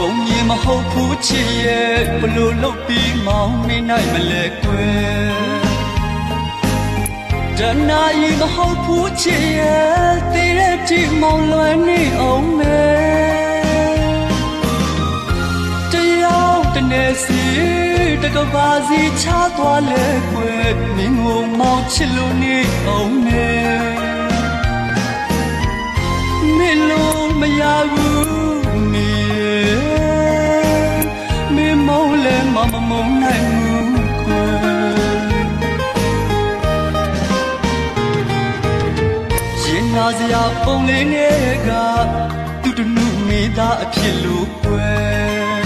ကုန်ရင်မဟုတ်ဘူးချစ်ရဲ့ဘလို့လုပ်ပြီးမောင်းနေနိုင်မလဲကွယ်တနာရီမဟုတ်ဘူးချစ်ရဲ့တည်တဲ့ကြည့်မောင်းလွယ်နေအောင်မယ်တရားတနေ့စီတကဘာစီချသွားလဲကွယ်မင်းကိုမောင်းချစ်လို့နေအောင်မယ်မင်းလို့မရဘူးနေမင်းမောင်းလဲမမုံနိုင်ဘူးကွယ်ရင်နာစရာပုံလေးနဲ့ကသူတနုမိသားအဖြစ်လို့ကွယ်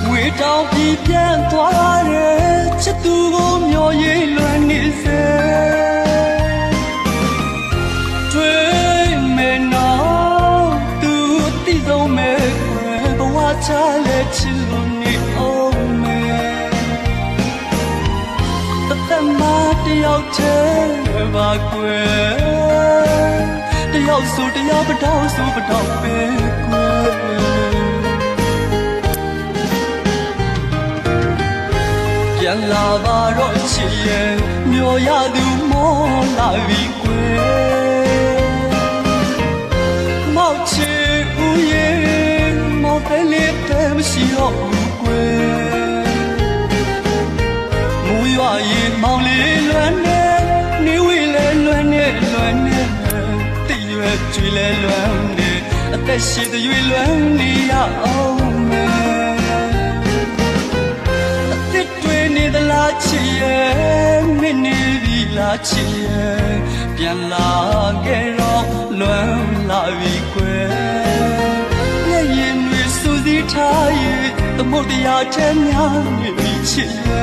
ဝေတောင်ပြပြန်သွားတယ်ချစ်သူကိုမျောရည်လွမ်းနေစေချလေချစ်လို့နေအောင်မယ်တသက်မှာတယောက်တည်းပါကွယ်တယောက်ဆိုတယောက်ပတောက်ဆိုပတောက်ပဲကွယ်ပြန်လာပါတော့ချစ်ရဲ့မျောရသူမောလာပြီကွယ်မောက်ချစ်ဦးရဲ့ပဲလေးပဲမရှိတော့ဘူးကွယ်မူရွာရင်မောင်လေးလွမ်းနေနေဝေးလဲလွမ်းနေတည်ရွယ်ကျွေးလဲလွမ်းနေအသက်ရှိတဲ့ရွေးလွမ်းနေရအောင်မယ်အသက်တွေနေသလားချစ်ရဲ့မင်းနေပြီလားချစ်ရဲ့ပြန်လာခဲ့တော့လွမ်းလာပြီကွယ်ထားရဲ့သမုတ်တရားချမ်းများနေပြီချစ်